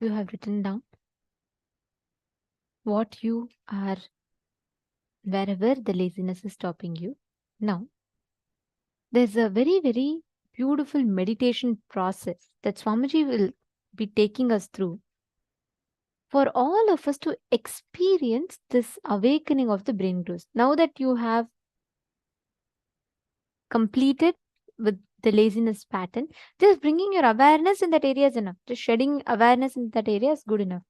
You have written down what you are wherever the laziness is stopping you. Now, there's a very, very beautiful meditation process that Swamiji will be taking us through for all of us to experience this awakening of the brain growth. Now that you have completed with the laziness pattern, just bringing your awareness in that area is enough. Just shedding awareness in that area is good enough.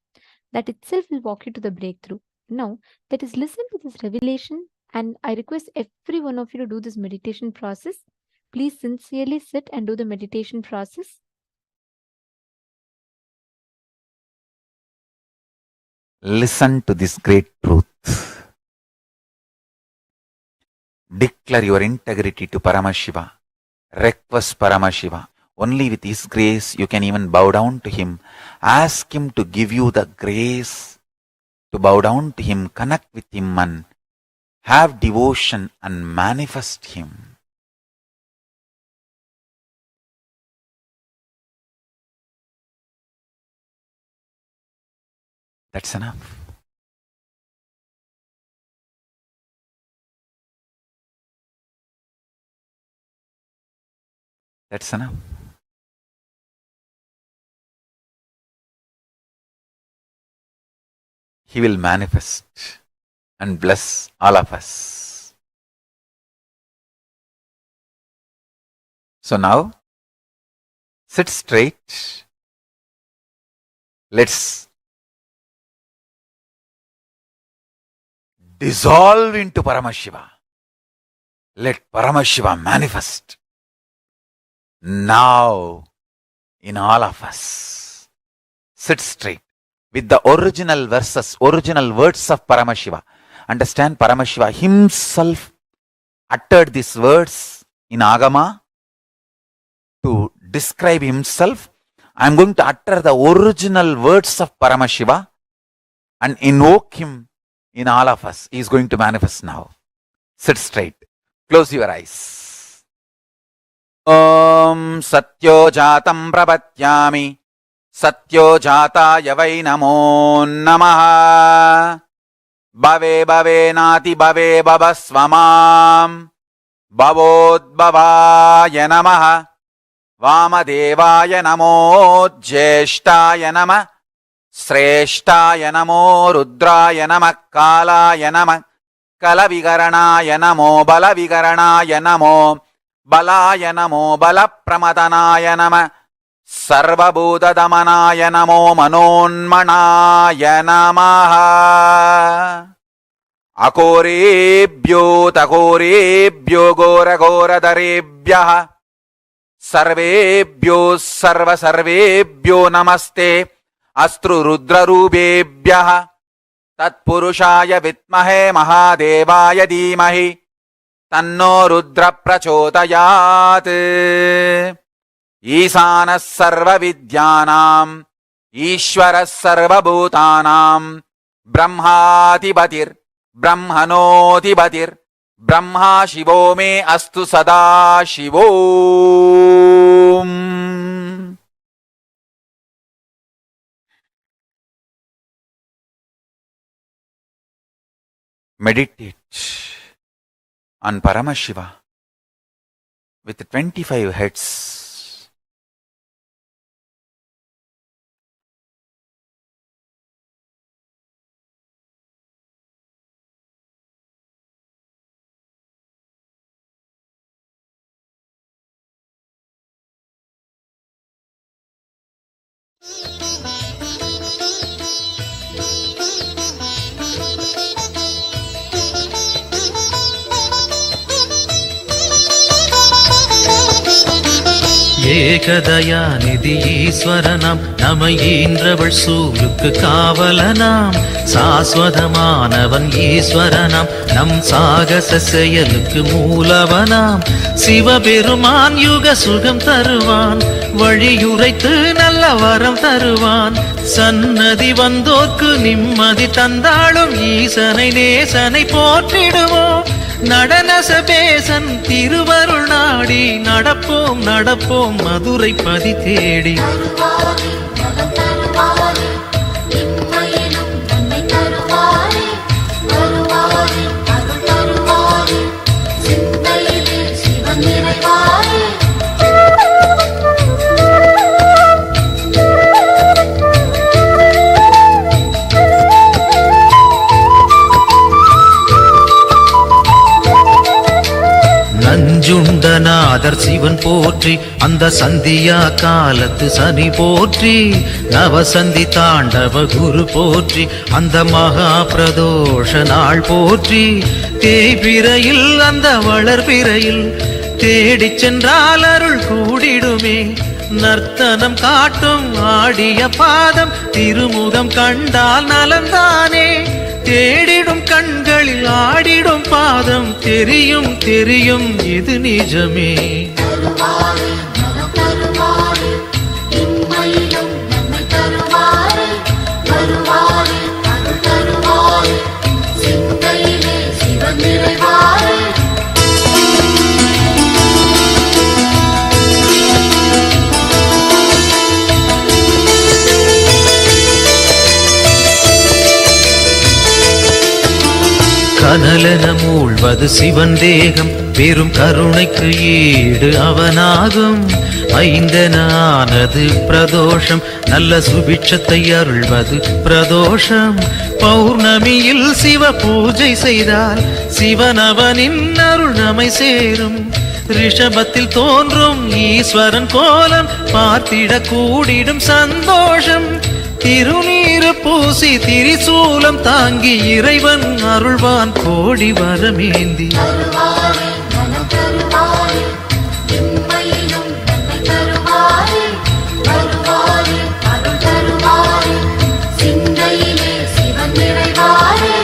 That itself will walk you to the breakthrough. Now, that is listen to this revelation, and I request every one of you to do this meditation process. Please sincerely sit and do the meditation process. Listen to this great truth. Declare your integrity to Paramashiva. Request Paramashiva. Only with His grace you can even bow down to Him. Ask Him to give you the grace to bow down to Him, connect with Him and have devotion and manifest Him. That's enough. That's enough. He will manifest and bless all of us. So now, sit straight. Let's dissolve into Paramashiva. Let Paramashiva manifest now in all of us. Sit straight with the original verses, original words of Paramashiva. Understand, Paramashiva himself uttered these words in Agama to describe himself. I am going to utter the original words of Paramashiva and invoke him in all of us. He is going to manifest now. Sit straight. Close your eyes. Om Satyo Jatam Prapathyami Satyo Jataya Vai Namo Namaha Bhave Bhave Nati Bhave Bhavasvamam Bhavodbhavaya Namaha Vamadevaya Namo Jyeshtaya Namah Sreshtaya Namo Rudraya Namah Kalaya Namah Kalavigaranaya Namo Balavigaranaya Namo Balaya Namo Balapramadhanaya Namah Sarvabhutadamanaya Namo Manonmanaya Namaha Akorebhyo Takorebhyo Gora Gora Darebhyaha Sarvebhyo Sarva Sarvebhyo Namaste Astru Rudra Rubebhyaha Tatpurushaya Vitmahe Mahadevaya Dhimahi Tanno Rudra Prachodayat Isana Sarva Vidyanam Ishvara Sarva Bhutanam Brahmatibatir Brahmanotibatir Brahma Shivo me Astu Sada Shivom. Meditate on Paramashiva with 25 heads. ஏகதயாநிதி ஈஸ்வரனாம் நம ஈன்றவள் சூருக்கு காவலனாம் சாஸ்வதமானவன் ஈஸ்வரனாம் நம் சாகச செயலுக்கு மூலவனாம் சிவபெருமான் யுக சுகம் தருவான் வழியுரைத்து நல்ல வரம் தருவான் சன்னதி வந்தோர்க்கு நிம்மதி தந்தாளும் ஈசனை நேசனை போற்றிடுவோம் நடன சபேசன் திருவருள் நாடி நடப்போம் நடப்போம் மதுரை பதி தேடி வருவாரே, இம்மையிலும் நன்மை தருவாரே, வருவாரே, அருள் தருவாரே, சிந்தையிலே சிவன் நிறைவாரே. நஞ்சுண்டநாதர் சிவன் போற்றி, அந்த சந்தியா காலத்து சனி போற்றி, நவசந்தி தாண்டவ குரு போற்றி, அந்த மகா பிரதோஷ நாள் போற்றி, தேய்பிரையில் அந்த வளர்பிரையில் தேடிச் சென்றால் அருள் கூடிடுமே. நர்த்தனம் காட்டும் ஆடிய பாதம் திருமுகம் கண்டால் நலந்தானே. தேடிடும் கண்களில் ஆடிடும் பாதம் தெரியும் தெரியும் இது நிஜமே. தருவாரே, நலம் தருவாரே, இம்மையிலும் நன்மை தருவாரே, வருவாரே, அருள் தருவாரே, சிந்தையிலே சிவன் நிறைவாரே. கனலென மூழ்வது சிவன் தேகம், பெரும் கருணைக்கு ஈடு அவனாகும். ஐந்தென ஆனது பிரதோஷம், நல்ல சுபிட்சத்தை அருள்வது பிரதோஷம். பௌர்ணமியில் சிவ பூஜை செய்தால் சிவனவனின் அருள் நம்மை சேரும். ரிஷபத்தில் தோன்றும் ஈஸ்வரன் கோலம் பார்த்திட கூடிடும் சந்தோஷம். திருநீரு பூசி திரிசூலம் தாங்கி இறைவன் அருள்வான் கோடி வரமேந்தி. தருவாரே, நலம் தருவாரே, இம்மையிலும் நன்மை தருவாரே, வருவாரே, அருள் தருவாரே, சிந்தையிலே சிவன் நிறைவாரே.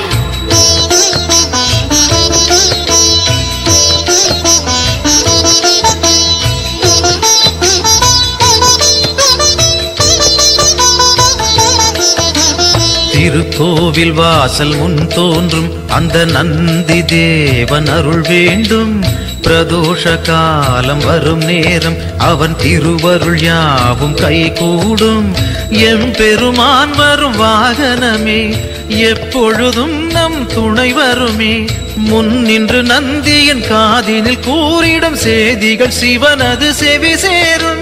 திருக்கோவில் வாசல் முன் தோன்றும் அந்த நந்தி தேவன் அருள் வேண்டும். பிரதோஷ காலம் வரும் நேரம் அவன் திருவருள் யாவும் கைகூடும். எம்பெருமான் வரும் வாகனமே, எப்பொழுதும் நம் துணை வருமே. முன் நின்று நந்தியின் காதினில் கூறிடும் செய்திகள் சிவனது செவி சேரும்.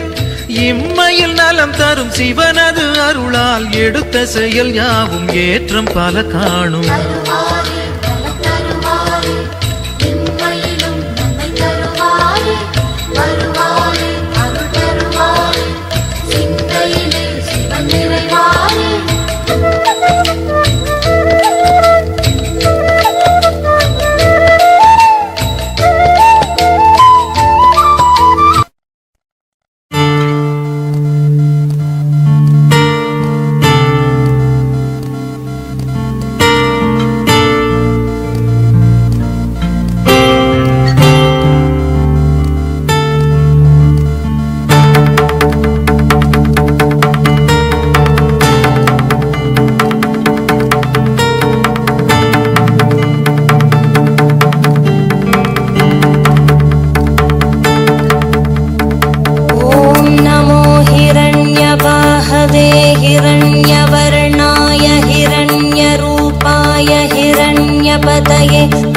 இம்மையில் நலம் தரும் சிவனது அருளால் எடுத்த செயல் யாவும் ஏற்றம் பல காணும். தருவாரே, நலம் தருவாரே, இம்மையிலும் நன்மை தருவாரே, வருவாரே, அருள் தருவாரே, சிந்தையிலே சிவன் நிறைவாரே.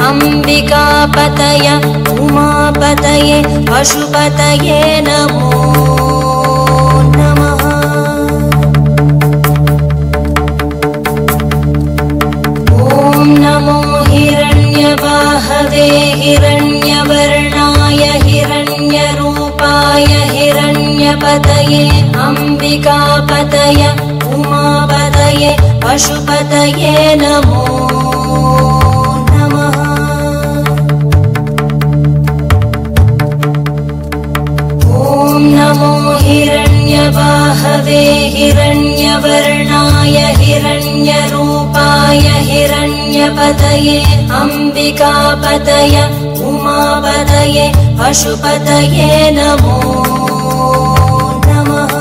अंबिकापतय उमापतये पशुपतये नमो नमः। ॐ नमो हिरण्यवाहवे हिरण्यवर्णाय हिरण्यरूपाय हिरण्यपतये अंबिकापतय उमापतये पशुपतये नमो नमो हिरण्यवाहवे हिरण्यवर्णाय हिरण्यरूपाय हिरण्यपतये अंबिकापतय उमापतये पशुपतये नमो नमः।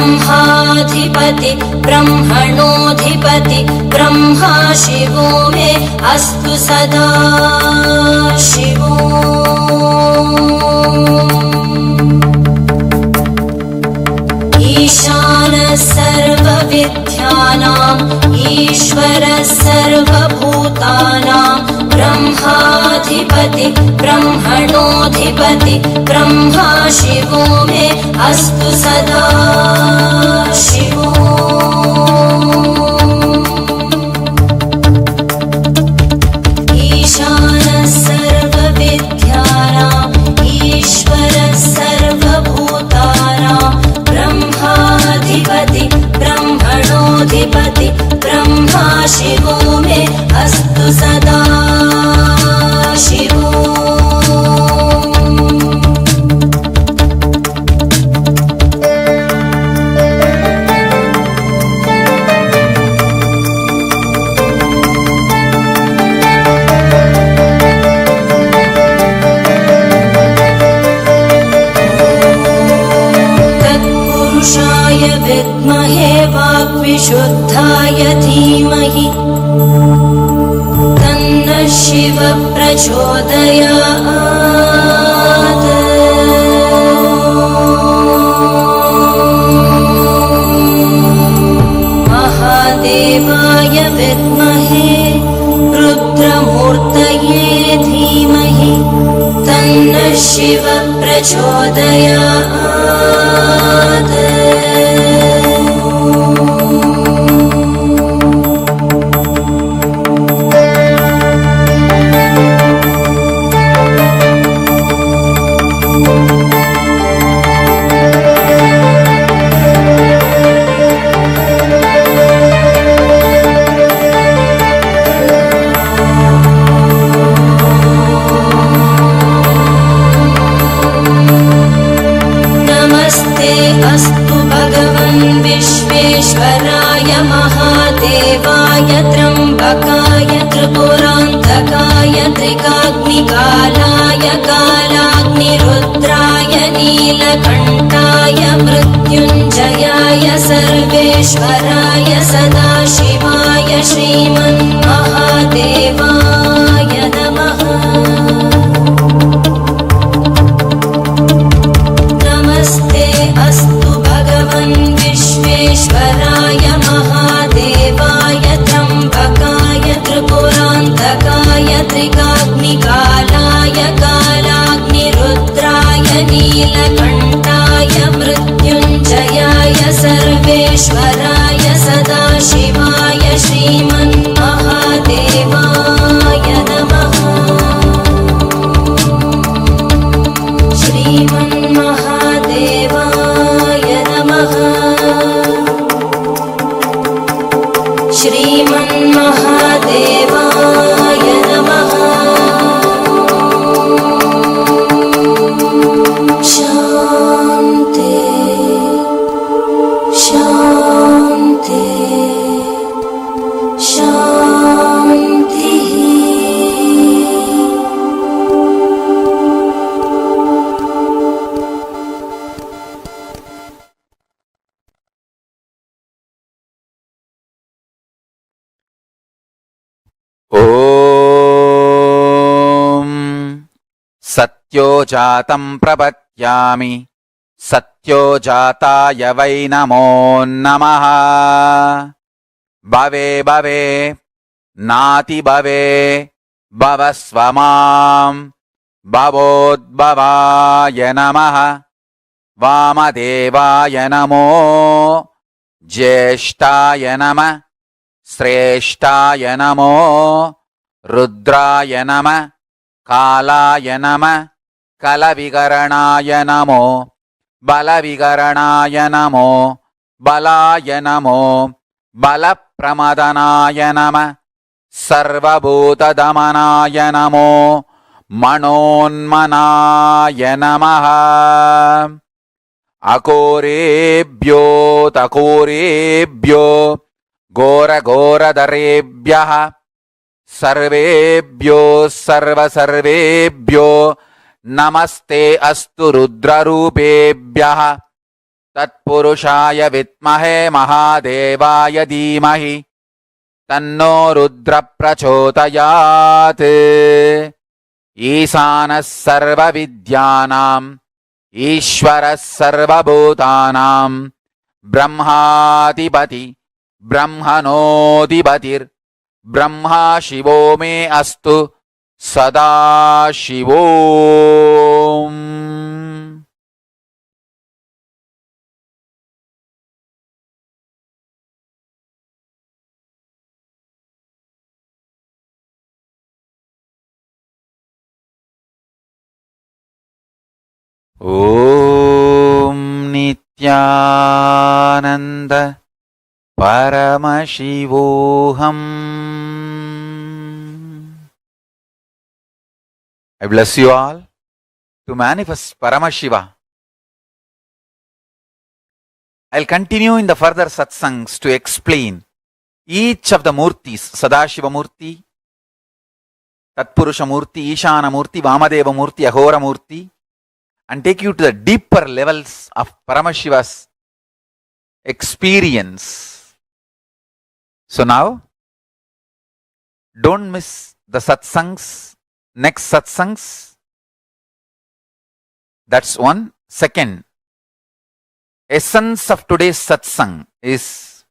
ब्रह्माधिपति ब्रह्मणोऽधिपति ब्रह्मा शिवो मे अस्तु सदा शिवो। ईशानः सर्वविद्यानाम् ईश्वरः सर्वभूतानां ब्रह्माधिपति ब्रह्मणोऽधिपति ब्रह्मा शिवो मे अस्तु सदा शिवो। ईशानः सर्वविद्यानाम् ईश्वरः सर्वभूतानां ब्रह्माधिपति ब्रह्मणोऽधिपति ब्रह्मा शिवो मे अस्तु सदा शिवो। तत्पुरुषाय विद्महे वाग्विशुद्धाय धीमहि तन्नः शिवः प्रचोदयात्। महादेवाय विद्महे रुद्रमूर्तये धीमहि तन्नः शिवः प्रचोदयात्। अस्तु भगवन् विश्वेश्वराय महादेवाय त्र्यम्बकाय त्रिपुरान्तकाय त्रिकाग्निकालाय कालाग्निरुद्राय नीलकण्ठाय मृत्युञ्जयाय सर्वेश्वराय सदाशिवाय श्रीमन्महादेवाय नमः। अस्तु भगवन् विश्वेश्वराय महादेवाय त्र्यम्बकाय त्रिपुरान्तकाय त्रिकाग्निकालाय कालाग्निरुद्राय नीलकण्ठाय मृत्युञ्जयाय सर्वेश्वराय सदाशिवाय श्रीमन्महादेवाय नमः। श्रीमन्महादेवाय नमः। श्रीमन्महादेवाय नमः। शान्ति शान्ति शान्तिः। ॐ सत्यो जातं प्रपद्यामि सत्यो जाताय वै नमो नमः। भवे भवे नाति भवे भवस्व मां भवोद्भवाय नमः। वामदेवाय नमो ज्येष्ठाय नमः श्रेष्ठाय नमो रुद्राय नमः कालाय नमः कलविकरणाय नमो बलविकरणाय नमो बलाय नमो बलप्रमदनाय नमः सर्वभूतदमनाय नमो मनोन्मनाय नमः। अकोरेभ्यो तकोरेभ्यो घोरघोरधरेभ्यः सर्वेभ्यो सर्वसर्वेभ्यो नमस्ते अस्तु रुद्ररूपेभ्यः तत्पुरुषाय विद्महे महादेवाय धीमहि तन्नो रुद्र प्रचोदयात् ईशानः सर्वविद्यानाम् ईश्वरः सर्वभूतानां ब्रह्माधिपति ब्रह्मणोऽधिपतिर्ब्रह्मा शिवो मे अस्तु सदा शिवोम्. ॐ Nityanand Paramashivoham. I bless you all to manifest Paramashiva. I'll continue in the further satsangs to explain each of the murtis, Sadashiva Murti, Tatpurusha Murti, Ishana Murti, Vamadeva Murti, Ahora Murti, and take you to the deeper levels of Paramashiva's experience. So now, don't miss the satsangs, next satsangs. That's one. Second, essence of today's satsang is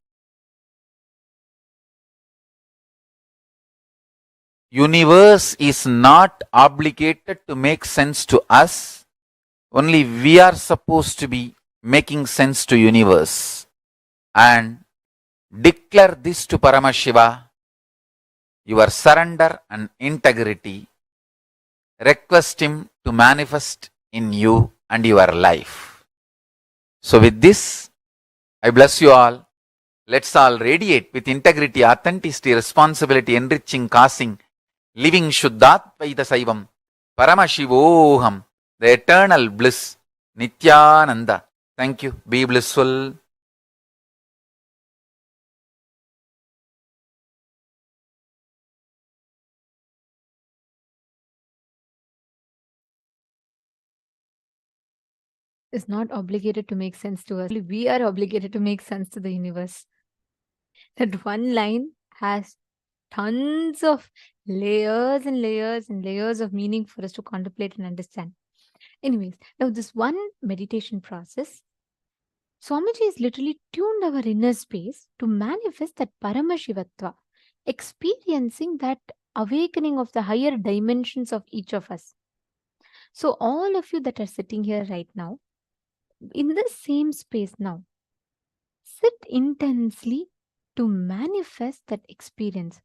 universe is not obligated to make sense to us. Only we are supposed to be making sense to universe. And declare this to Paramashiva, your surrender and integrity. Request him to manifest in you and your life. So with this, I bless you all. Let's all radiate with integrity, authenticity, responsibility, enriching, causing, living Shuddhatvaita Saivam, Paramashivoham, the eternal bliss, Nithyananda. Thank you. Be blissful. Is not obligated to make sense to us. We are obligated to make sense to the universe. That one line has tons of layers and layers and layers of meaning for us to contemplate and understand. Anyways, now this one meditation process, Swamiji is literally tuned our inner space to manifest that Paramashivatva, experiencing that awakening of the higher dimensions of each of us. So all of you that are sitting here right now, in the same space now, sit intensely to manifest that experience.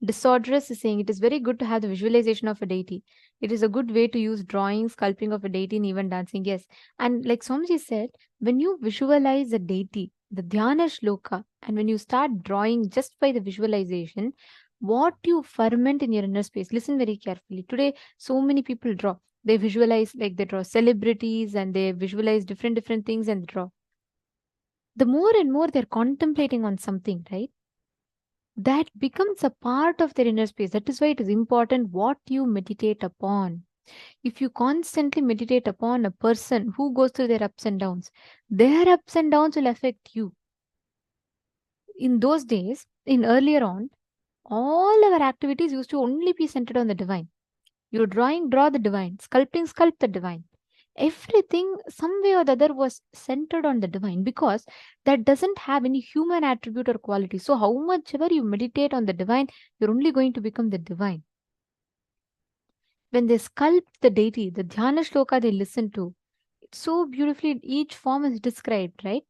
Disorderous is saying it is very good to have the visualization of a deity. It is a good way to use drawing, sculpting of a deity, and even dancing. Yes. And like Swamiji said, when you visualize a deity, the dhyana shloka, and when you start drawing just by the visualization, what you ferment in your inner space, listen very carefully. Today, so many people draw. They visualize, like they draw celebrities and they visualize different things and draw. The more and more they're contemplating on something, right? That becomes a part of their inner space. That is why it is important what you meditate upon. If you constantly meditate upon a person who goes through their ups and downs will affect you. In those days, in earlier on, all our activities used to only be centered on the divine. You're drawing, draw the divine. Sculpting, sculpt the divine. Everything, some way or the other, was centered on the divine because that doesn't have any human attribute or quality. So, how much ever you meditate on the divine, you're only going to become the divine. When they sculpt the deity, the dhyana shloka they listen to, it's so beautifully, each form is described, right?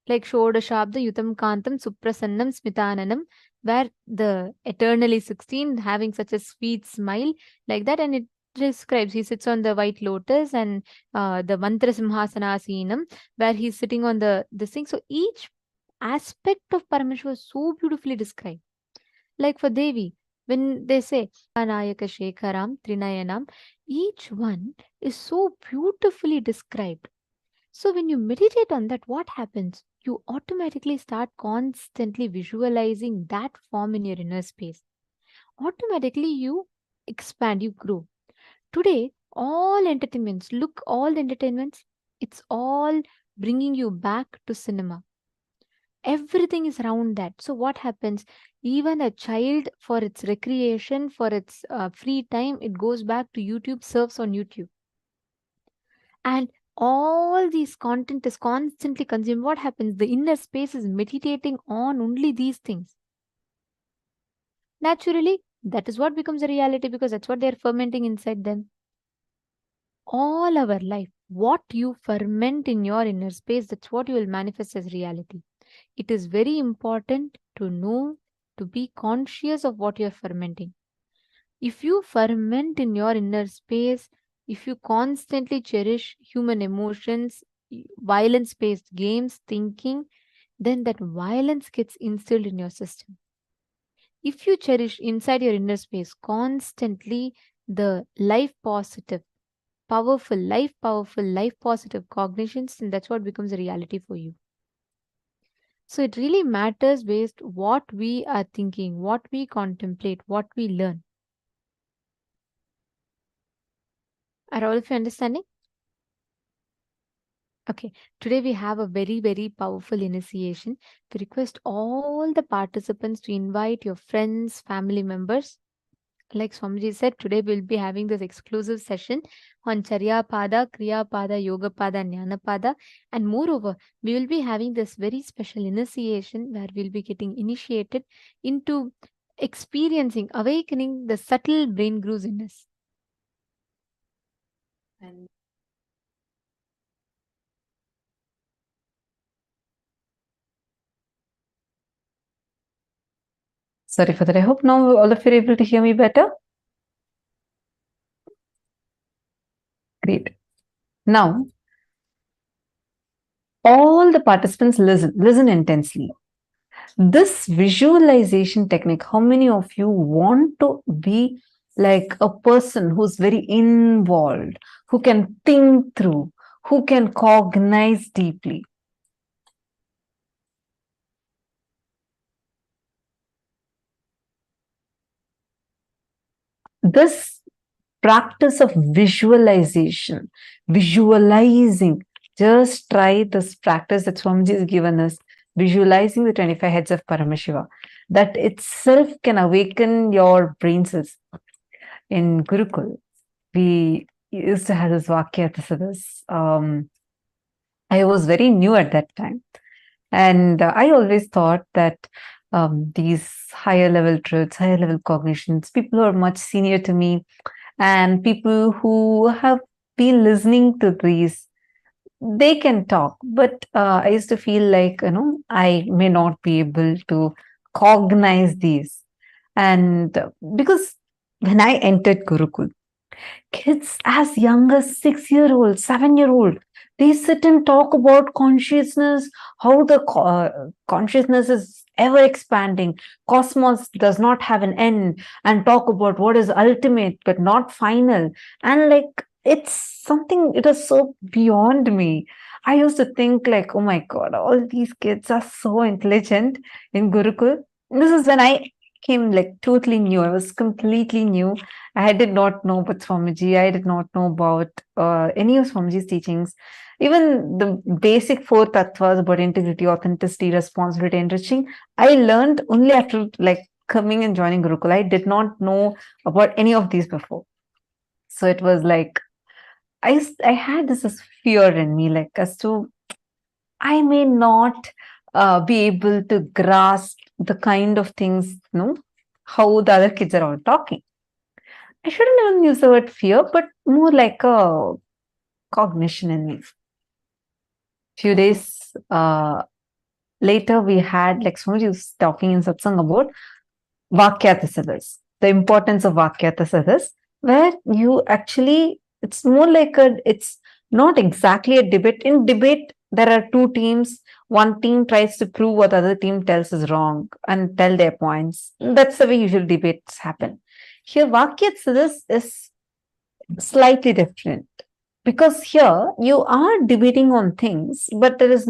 Like Shodashabda Yutam Kantam Suprasannam Smitananam, where the eternally 16 having such a sweet smile, like that, and it describes he sits on the white lotus, and the Mantra Simhasanasinam, where he's sitting on this thing. So each aspect of Paramashiva was so beautifully described. Like for Devi, when they say Anayaka Shekharam, Trinayanam, each one is so beautifully described. So when you meditate on that, what happens? You automatically start constantly visualizing that form in your inner space. Automatically you expand, you grow. Today, all the entertainments, it's all bringing you back to cinema. Everything is around that. So what happens? Even a child, for its recreation, for its free time, it goes back to YouTube, surfs on YouTube, and all these content is constantly consumed. What happens? The inner space is meditating on only these things. Naturally, that is what becomes a reality, because that's what they're fermenting inside them. All our life, what you ferment in your inner space, that's what you will manifest as reality. It is very important to know, to be conscious of what you're fermenting. If you ferment in your inner space, if you constantly cherish human emotions, violence based games, thinking, then that violence gets instilled in your system. If you cherish inside your inner space constantly the life positive cognitions, then that's what becomes a reality for you. So it really matters based what we are thinking, what we contemplate, what we learn. Are all of you understanding? Okay, today we have a very, very powerful initiation. We request all the participants to invite your friends, family members. Like Swamiji said, today we'll be having this exclusive session on Charya Pada, Kriya Pada, Yoga Pada, and Jnana Pada. And moreover, we will be having this very special initiation where we'll be getting initiated into experiencing, awakening the subtle brain grooves in us. And sorry for that. I hope now all of you are able to hear me better. Great. Now, all the participants listen intensely. This visualization technique, how many of you want to be like a person who's very involved, who can think through, who can cognize deeply? This practice of visualization, visualizing, just try this practice that Swamiji has given us, visualizing the 25 heads of Paramashiva. That itself can awaken your brain cells. In Gurukul, we used to have this Vakya. I was very new at that time. And I always thought that these higher level truths, higher level cognitions, people who are much senior to me, and people who have been listening to these, they can talk. But I used to feel like, I may not be able to cognize these. And because when I entered Gurukul, kids as young as 6-year-old, 7-year-old, they sit and talk about consciousness, how the consciousness is ever expanding. Cosmos does not have an end, and talk about what is ultimate but not final. And like, it's something, it is so beyond me. I used to think like, oh my God, all these kids are so intelligent in Gurukul. This is when I came like totally new. I was completely new. I did not know about Swamiji. I did not know about any of Swamiji's teachings. Even the basic 4 tattvas about integrity, authenticity, responsibility, enriching, I learned only after like coming and joining Gurukul. I did not know about any of these before. So it was like, I had this fear in me, like as to, I may not be able to grasp the kind of things, how the other kids are all talking. I shouldn't even use the word fear, but more like a cognition in me. Few days later, we had, like Swamiji was talking in satsang about Vakyatasadas, the importance of Vakyatasadas, where you actually, it's more like it's not exactly a debate. In debate, there are 2 teams. One team tries to prove what the other team tells is wrong and tell their points. That's the way usual debates happen. Here, Vakyatasadas is slightly different, because here you are debating on things, but it's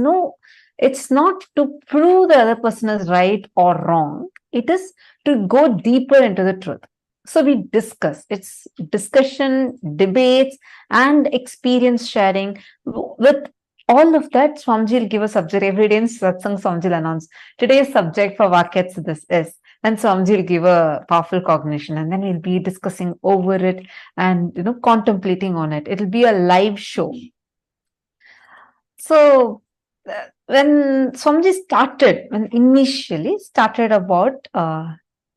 not to prove the other person is right or wrong. It is to go deeper into the truth. So we discuss. It's discussion, debates, and experience sharing with all of that, Swamiji will give a subject. Every day in satsang, Swamiji will announce today's subject for Vakyats this is. And Swamiji will give a powerful cognition, and then we'll be discussing over it and contemplating on it. It'll be a live show. So when Swamiji started, when initially started about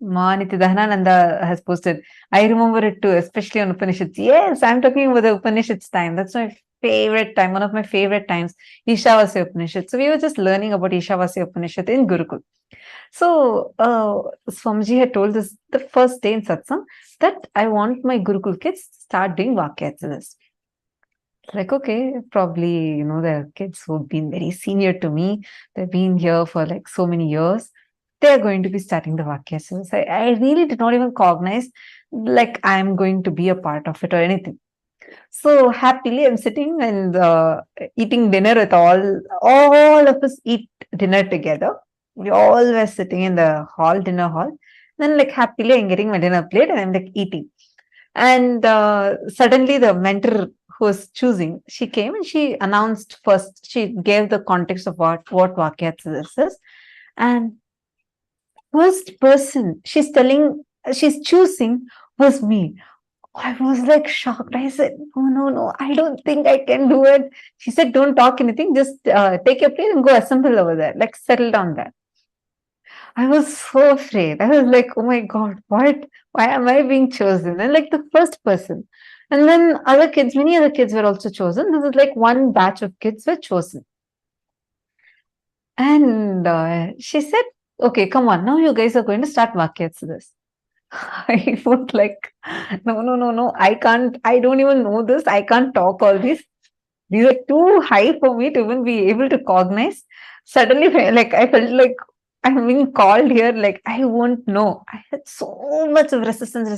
Nithyananda has posted, I remember it too, especially on Upanishads. Yes, I'm talking about the Upanishads time. That's my favorite time, one of my favorite times, Ishavasya Upanishad. So we were just learning about Ishavasya Upanishad in Gurukul. So Swamiji had told us the first day in satsang that I want my Gurukul kids to start doing Vakyats. Like, okay, probably, there are kids who've been very senior to me. They've been here for like so many years. They're going to be starting the Vakyas. I really did not even cognize like I'm going to be a part of it or anything. So happily, I'm sitting and eating dinner with all of us eat dinner together. We all were sitting in the dinner hall. Then like happily, I'm getting my dinner plate and I'm like eating. And suddenly the mentor who was choosing, she came and she announced first, she gave the context of what Vakyats this is. And first person she's choosing was me. I was like shocked. I said, no, I don't think I can do it. She said, don't talk anything, just take your plate and go assemble over there, like settle down there. I was so afraid. I was like, oh my God, what? Why am I being chosen? And like the first person. And then many other kids were also chosen. This is like one batch of kids were chosen. And she said, okay, come on, now you guys are going to start Vakyats this. I was like, no, I can't, I don't even know this. I can't talk all this. These are too high for me to even be able to cognize. Suddenly, like, I felt like I'm being called here, like, I won't know. I had so much of resistance.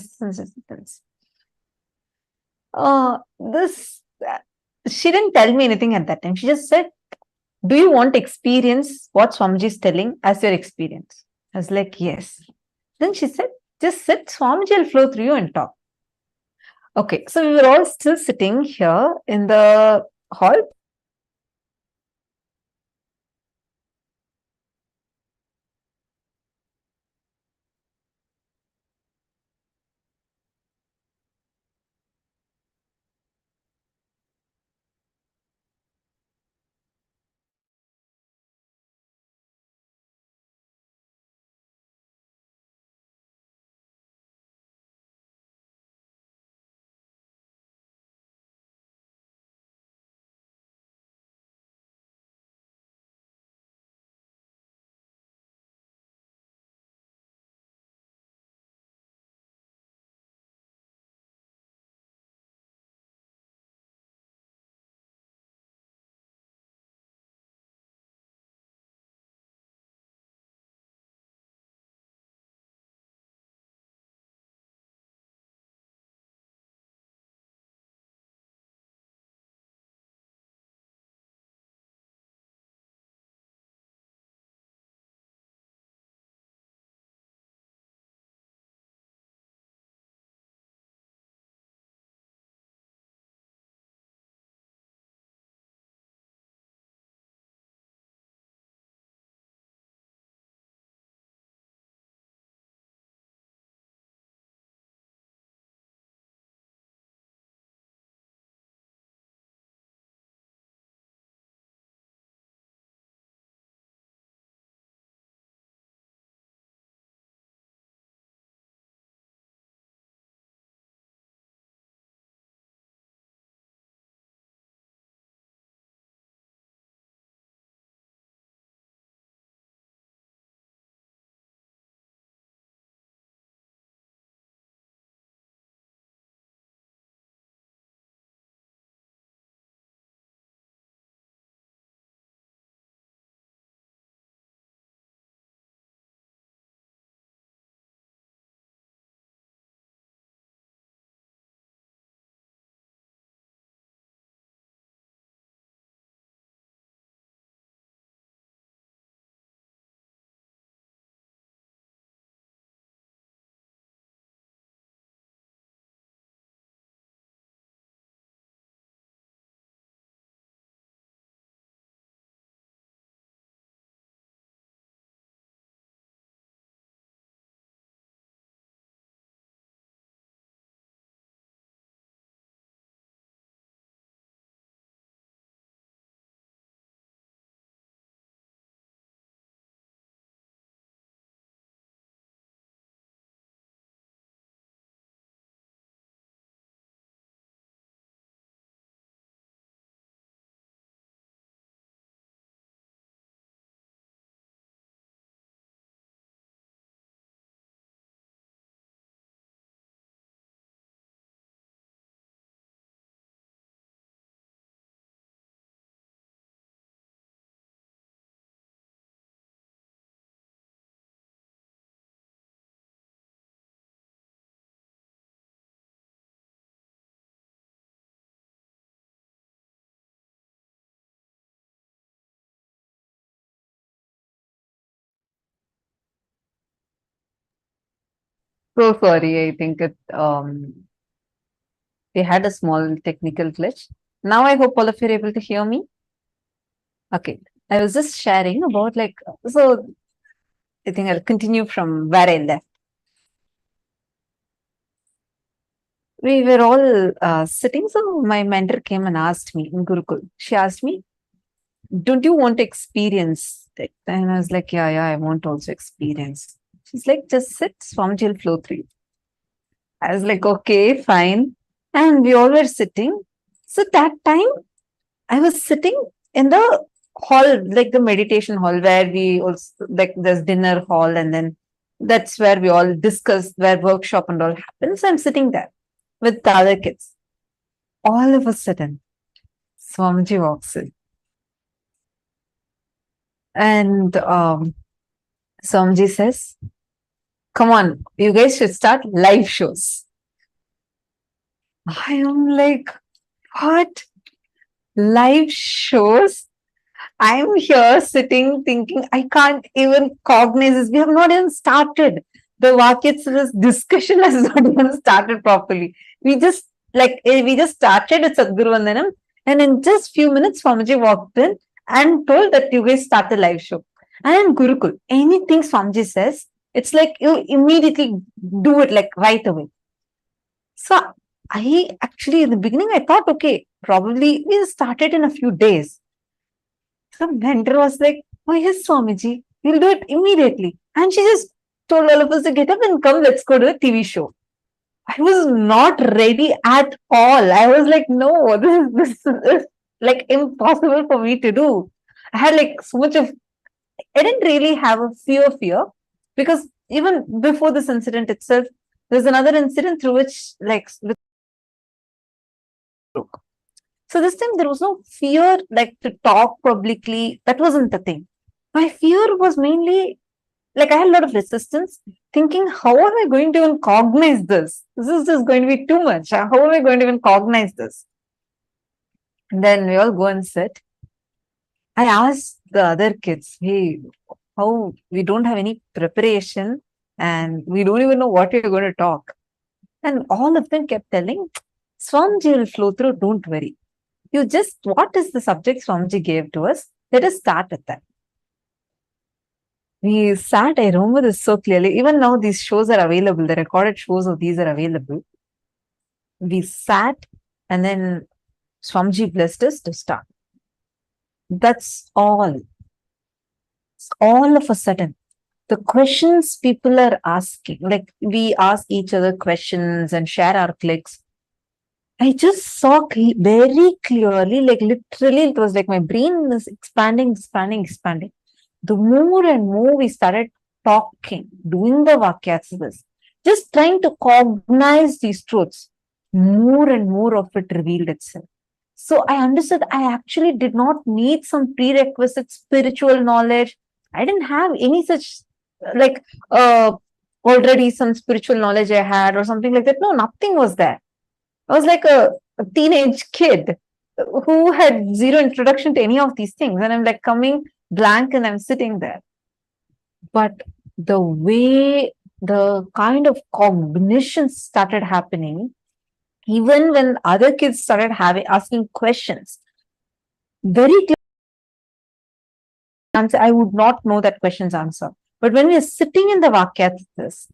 This, she didn't tell me anything at that time. She just said, do you want to experience what Swamiji is telling as your experience? I was like, yes. Then she said, just sit, Swamiji will flow through you and talk. Okay, so we were all still sitting here in the hall. So sorry, I think we had a small technical glitch. Now I hope all of you are able to hear me. Okay. I was just sharing about so I think I'll continue from where I left. We were all sitting. So my mentor came and asked me in Gurukul. She asked me, don't you want to experience it? And I was like, yeah, I want to also experience. She's like, just sit, Swamiji will flow through you. I was like, okay, fine. And we all were sitting. So that time I was sitting in the hall, like the meditation hall, where we also like there's dinner hall, and then that's where we all discuss, where workshop and all happens. I'm sitting there with the other kids. All of a sudden, Swamiji walks in. And Swamiji says, come on, you guys should start live shows. I am like, what? Live shows? I'm here sitting thinking, I can't even cognize this. We have not even started. The Vakyats discussion has not even started properly. We just started with Sadhguru Vandanam, and in just few minutes, Swamiji walked in and told that you guys start the live show. And in Gurukul, anything Swamiji says, it's like you immediately do it like right away. So I actually, in the beginning, I thought, okay, probably we'll start it in a few days. The mentor was like, oh yes, Swamiji, we'll do it immediately. And she just told all of us to get up and come, let's go to a TV show. I was not ready at all. I was like, no, this is like impossible for me to do. I had like so much of, I didn't really have a fear, because even before this incident itself, there's another incident through which so this time there was no fear like to talk publicly. That wasn't the thing. My fear was mainly like I had a lot of resistance, thinking, how am I going to even cognize this? This is just going to be too much. How am I going to even cognize this? And then we all go and sit. I asked the other kids, hey, how we don't have any preparation and we don't even know what you're going to talk. And all of them kept telling, Swamiji will flow through, don't worry. You just, what is the subject Swamiji gave to us? Let us start with that. We sat, I remember this so clearly. Even now, these shows are available. The recorded shows of these are available. We sat, and then Swamiji blessed us to start. That's all. All of a sudden, the questions people are asking, like we ask each other questions and share our clicks. I just saw very clearly, like literally, it was like my brain is expanding. The more and more we started talking, doing the Vakyats, just trying to cognize these truths, more and more of it revealed itself. So I understood I actually did not need some prerequisite spiritual knowledge. I didn't have any such like already some spiritual knowledge I had or something like that. No, nothing was there. I was like a teenage kid who had zero introduction to any of these things. And I'm like coming blank and I'm sitting there. But the way the kind of cognition started happening, even when other kids started asking questions, very clear answer, I would not know that question's answer. But when we are sitting in the Vakyats,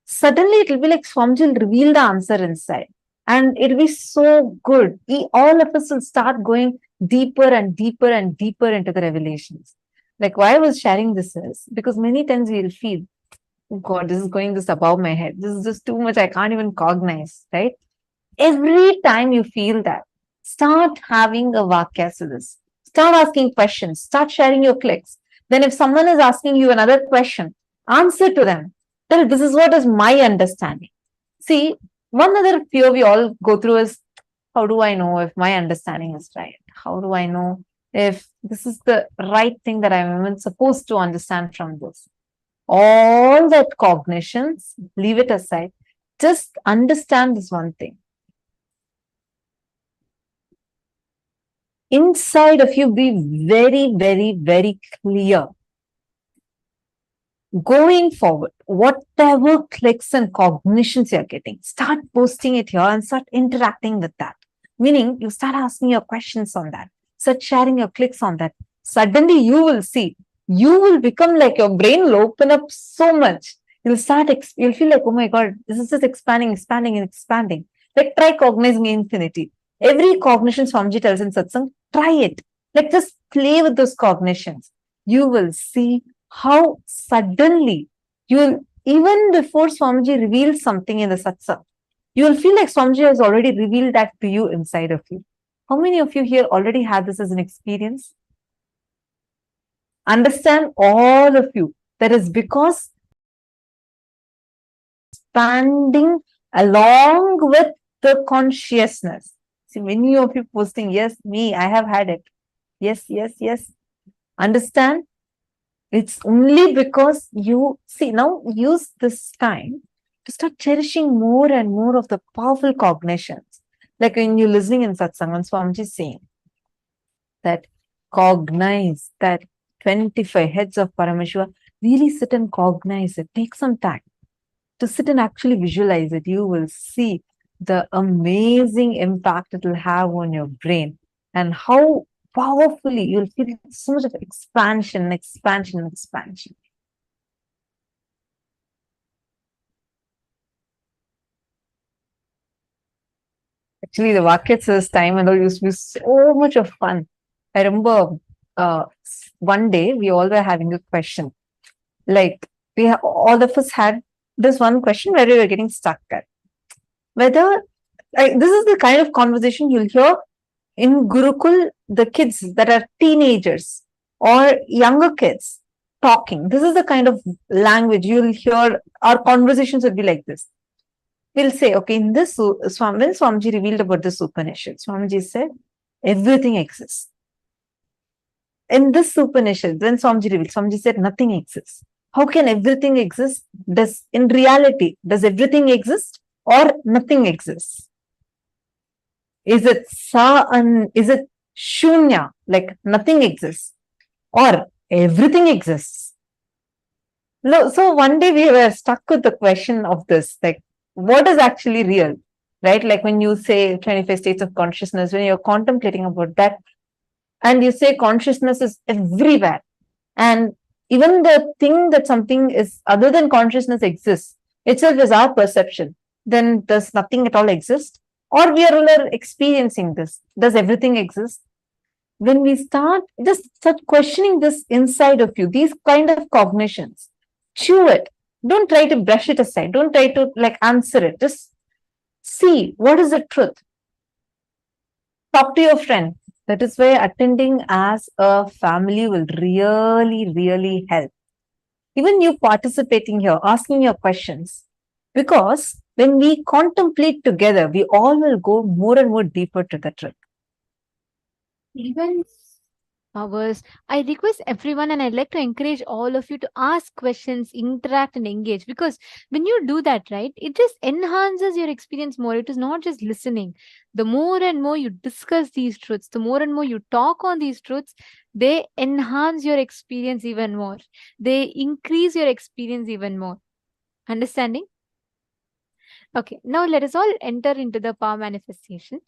suddenly it will be like Swamiji will reveal the answer inside. And it'll be so good. All of us will start going deeper and deeper and deeper into the revelations. Like why I was sharing this is because many times we'll feel, oh God, this is going just above my head. This is just too much. I can't even cognize, right? Every time you feel that, start having a Vakyas to this. Start asking questions. Start sharing your clicks. Then if someone is asking you another question, answer to them. Tell, this is what is my understanding. See, one other fear we all go through is, how do I know if my understanding is right? How do I know if this is the right thing that I'm even supposed to understand from this? All that cognitions, leave it aside. Just understand this one thing. Inside of you, be very, very, very clear. Going forward, whatever clicks and cognitions you're getting, start posting it here and start interacting with that. Meaning, you start asking your questions on that, start sharing your clicks on that. Suddenly, you will see, you will become like your brain will open up so much. You'll start, you'll feel like, oh my God, this is just expanding, expanding, and expanding. Like, try cognizing infinity. Every cognition Swamiji tells in satsang, try it. Like, just play with those cognitions. You will see how suddenly you'll, even before Swamiji reveals something in the satsang, you will feel like Swamiji has already revealed that to you inside of you. How many of you here already had this as an experience? Understand, all of you, that is because expanding along with the consciousness. See, many of you posting, yes, me, I have had it. Yes, yes, yes. Understand? It's only because you see, now use this time to start cherishing more and more of the powerful cognitions. Like when you're listening in satsang, and Swamiji is saying that cognize that 25 heads of Paramashiva, really sit and cognize it. Take some time to sit and actually visualize it. You will see the amazing impact it will have on your brain and how powerfully you'll feel so much of expansion, expansion, expansion. Actually, the Vakya this time and all used to be so much of fun. I remember one day we all were having a question. Like all of us had this one question where we were getting stuck at. Whether this is the kind of conversation you'll hear in Gurukul, the kids that are teenagers or younger kids talking. This is the kind of language you'll hear. Our conversations will be like this. We'll say, okay, in this, when Swamiji revealed about this Upanishad, Swamiji said, everything exists. In this Upanishad, when Swamiji revealed, Swamiji said, nothing exists. How can everything exist? In reality, does everything exist or nothing exists? Is it is it shunya, like nothing exists, or everything exists? No, so one day we were stuck with the question of this, like, what is actually real, right? Like when you say 25 states of consciousness, when you're contemplating about that, and you say consciousness is everywhere, and even the thing that something is other than consciousness exists, itself is our perception, then does nothing at all exist? Or we are all experiencing this? Does everything exist? When we start questioning this inside of you, these kind of cognitions, chew it. Don't try to brush it aside. Don't try to like answer it. Just see what is the truth. Talk to your friend. That is why attending as a family will really, really help. Even you participating here, asking your questions. Because when we contemplate together, we all will go more and more deeper to the truth. Even hours. I request everyone and I'd like to encourage all of you to ask questions, interact, and engage, because when you do that, right, it just enhances your experience more. It is not just listening. The more and more you discuss these truths, the more and more you talk on these truths, they enhance your experience even more. They increase your experience even more. Understanding? Okay, now let us all enter into the power manifestation.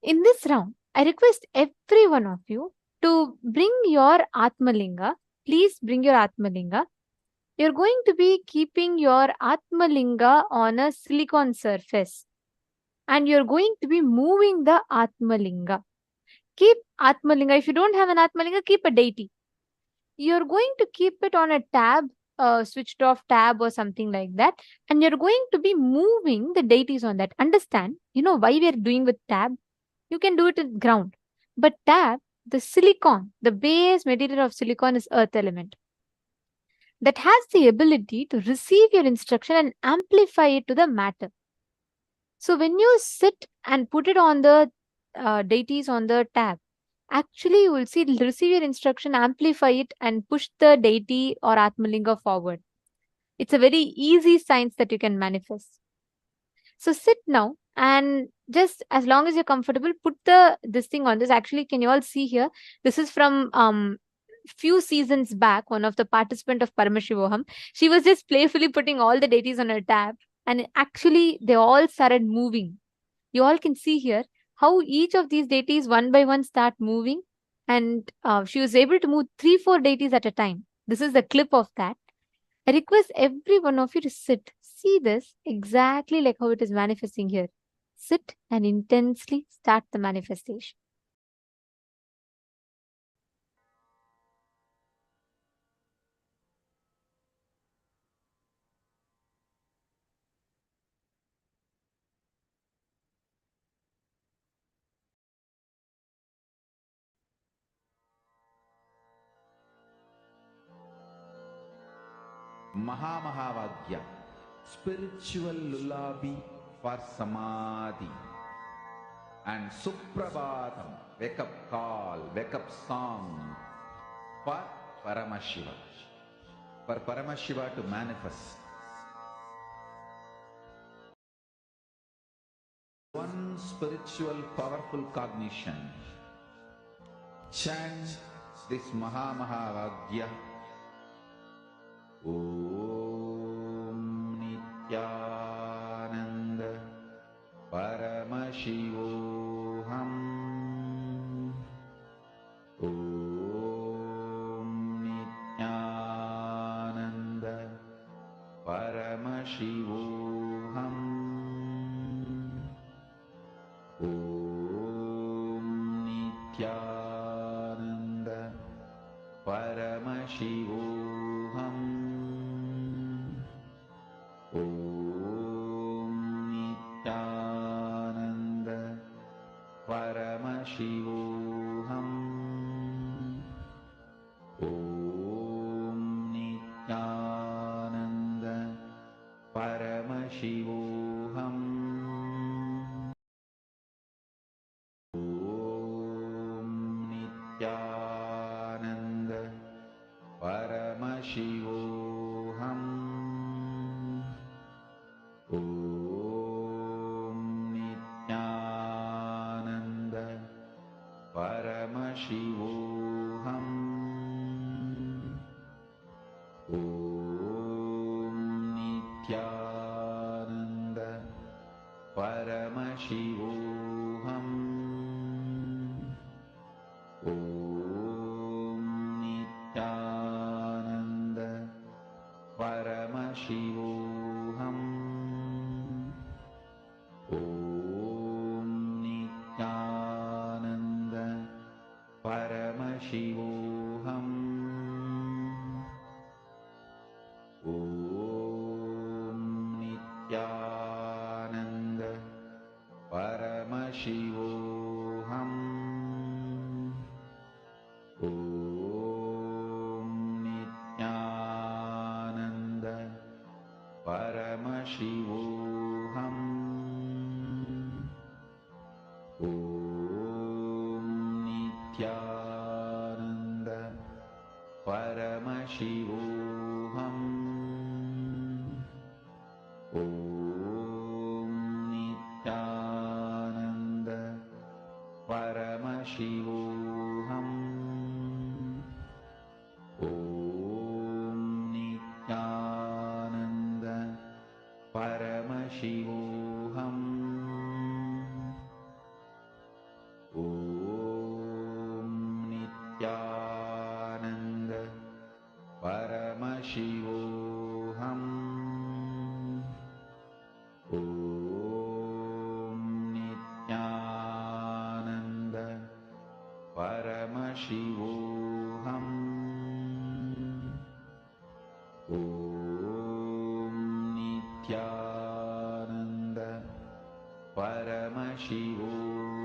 In this round, I request every one of you to bring your Atmalinga. Please bring your Atmalinga. You're going to be keeping your Atmalinga on a silicon surface. And you're going to be moving the Atmalinga. Keep Atmalinga. If you don't have an Atmalinga, keep a deity. You're going to keep it on a tab, switched off tab or something like that. And you're going to be moving the deities on that. Understand, you know why we're doing with tab? You can do it in ground. But tab, the silicon, the base material of silicon is earth element. That has the ability to receive your instruction and amplify it to the matter. So when you sit and put it on the deities on the tab, actually you will see it'll receive your instruction, amplify it, and push the deity or Atmalinga forward. It's a very easy science that you can manifest. So sit now and just as long as you're comfortable, put this thing on this. Actually, can you all see here? This is from few seasons back, one of the participant of Paramashivoham, she was just playfully putting all the deities on her tab, and actually they all started moving. You all can see here how each of these deities one by one start moving, and she was able to move 3-4 deities at a time. This is the clip of that. I request every one of you to sit. See this exactly like how it is manifesting here. Sit and intensely start the manifestation. Mahamahavagya, spiritual lullaby for Samadhi. And Suprabhatam, wake up call, wake up song for Paramashiva. For Paramashiva to manifest. One spiritual powerful cognition. Chant this Mahamahavagya. Om Nithyananda Paramashivoham. Om Nithyananda Paramashivoham. Om Nithyananda Paramashivoham. Om Nithyananda Paramashivoham. Om Nithyananda Paramashivoham. Om Nithyananda Paramashivoham. Om Nithyananda Paramashivoham. Om Nithyananda Paramashivoham. Om Nithyananda Paramashivoham. Om Nithyananda Paramashivoham. Om Nithyananda Paramashivoham. Om Nithyananda Paramashivoham. Om Nithyananda Paramashivoham. Om Nithyananda Paramashivoham. Om Nithyananda Paramashivoham. Om Nithyananda Paramashivoham. Om Nithyananda Paramashivoham. Om Nithyananda Paramashivoham.